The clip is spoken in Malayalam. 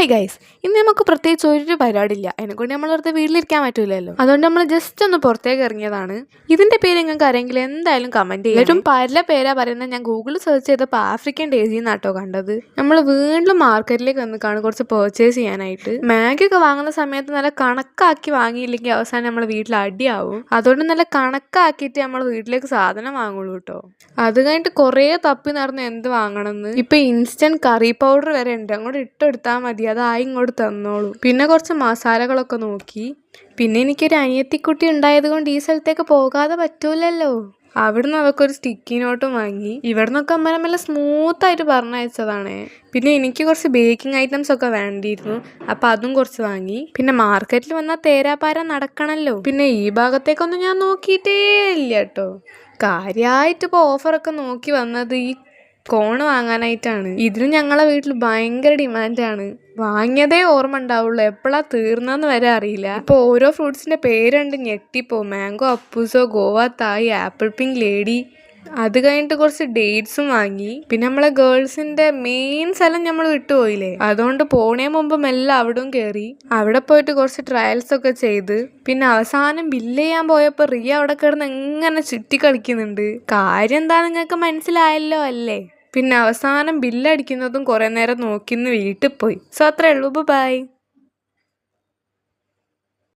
ഹായ് ഗൈസ്, ഇന്ന് നമുക്ക് പ്രത്യേകിച്ച് ഒരു പരിപാടിയില്ല. അതിനെക്കൊണ്ട് നമ്മൾ വെറുതെ വീട്ടിലിരിക്കാൻ പറ്റൂലല്ലോ. അതുകൊണ്ട് നമ്മൾ ജസ്റ്റ് ഒന്ന് പുറത്തേക്ക് ഇറങ്ങിയതാണ്. ഇതിന്റെ പേര് നിങ്ങൾക്ക് ആരെങ്കിലും എന്തായാലും കമന്റ് ചെയ്യാം. ഏറ്റവും പല പേരാ പറയുന്നത്. ഞാൻ ഗൂഗിളിൽ സെർച്ച് ചെയ്തപ്പോൾ ആഫ്രിക്കൻ ഡേസി എന്നാട്ടോ കണ്ടത്. നമ്മൾ വീണ്ടും മാർക്കറ്റിലേക്ക് വന്ന് കാണും കുറച്ച് പർച്ചേസ് ചെയ്യാനായിട്ട്. മാഗി ഒക്കെ വാങ്ങുന്ന സമയത്ത് നല്ല കണക്കാക്കി വാങ്ങിയില്ലെങ്കിൽ അവസാനം നമ്മൾ വീട്ടിൽ അടിയാവും. അതുകൊണ്ട് നല്ല കണക്കാക്കിയിട്ട് നമ്മൾ വീട്ടിലേക്ക് സാധനം വാങ്ങുള്ളൂ കേട്ടോ. അത് കഴിഞ്ഞിട്ട് കുറേ തപ്പി നടന്ന് എന്ത് വാങ്ങണമെന്ന്. ഇപ്പൊ ഇൻസ്റ്റന്റ് കറി പൗഡർ വരെ ഉണ്ട്, അങ്ങോട്ട് ഇട്ടെടുത്താൽ മതി, അതായി ഇങ്ങോട്ട് തന്നോളൂ. പിന്നെ കുറച്ച് മസാലകളൊക്കെ നോക്കി. പിന്നെ എനിക്കൊരു അനിയത്തിക്കുട്ടി ഉണ്ടായത് കൊണ്ട് ഈ സ്ഥലത്തേക്ക് പോകാതെ പറ്റൂലല്ലോ. അവിടുന്ന് അവർക്ക് ഒരു സ്റ്റിക്കി നോട്ടും വാങ്ങി. ഇവിടുന്നൊക്കെ അമ്മ സ്മൂത്ത് ആയിട്ട് പറഞ്ഞയച്ചതാണ്. പിന്നെ എനിക്ക് കുറച്ച് ബേക്കിംഗ് ഐറ്റംസ് ഒക്കെ വേണ്ടിയിരുന്നു, അപ്പൊ അതും കുറച്ച് വാങ്ങി. പിന്നെ മാർക്കറ്റിൽ വന്നാൽ തേരാപ്പാര നടക്കണല്ലോ. പിന്നെ ഈ ഭാഗത്തേക്കൊന്നും ഞാൻ നോക്കിയിട്ടേ ഇല്ല കേട്ടോ. കാര്യമായിട്ട് ഇപ്പോൾ ഓഫറൊക്കെ നോക്കി വന്നത് ഈ കോണ് വാങ്ങാനായിട്ടാണ്. ഇതിന് ഞങ്ങളെ വീട്ടിൽ ഭയങ്കര ഡിമാൻഡാണ്. വാങ്ങിയതേ ഓർമ്മ ഉണ്ടാവുള്ളൂ, എപ്പോഴാ തീർന്നെന്ന് വരെ അറിയില്ല. ഇപ്പൊ ഓരോ ഫ്രൂട്ട്സിന്റെ പേരുണ്ട്, ഞെട്ടിപ്പോ. മാംഗോ അപ്പൂസോ, ഗോവ തായ്, ആപ്പിൾ പിങ്ക് ലേഡി. അത് കഴിഞ്ഞിട്ട് കുറച്ച് ഡേറ്റ്സും വാങ്ങി. പിന്നെ നമ്മളെ ഗേൾസിന്റെ മെയിൻ സ്ഥലം നമ്മൾ വിട്ടുപോയില്ലേ, അതുകൊണ്ട് പോണേ മുമ്പ് മെല്ലെ അവിടും കയറി. അവിടെ പോയിട്ട് കുറച്ച് ട്രയൽസ് ഒക്കെ ചെയ്ത് പിന്നെ അവസാനം ബില്ല് ചെയ്യാൻ പോയപ്പോൾ റിയ അവിടെ കിടന്ന് എങ്ങനെ ചുറ്റി കളിക്കുന്നുണ്ട്. കാര്യം എന്താ നിങ്ങൾക്ക് മനസ്സിലായല്ലോ അല്ലേ? പിന്നെ അവസാനം ബില്ലടിക്കുന്നതും കുറെ നേരം നോക്കിന്ന് വീട്ടിൽ പോയി. സോ അത്രേ ഉള്ളൂ. ബൈ.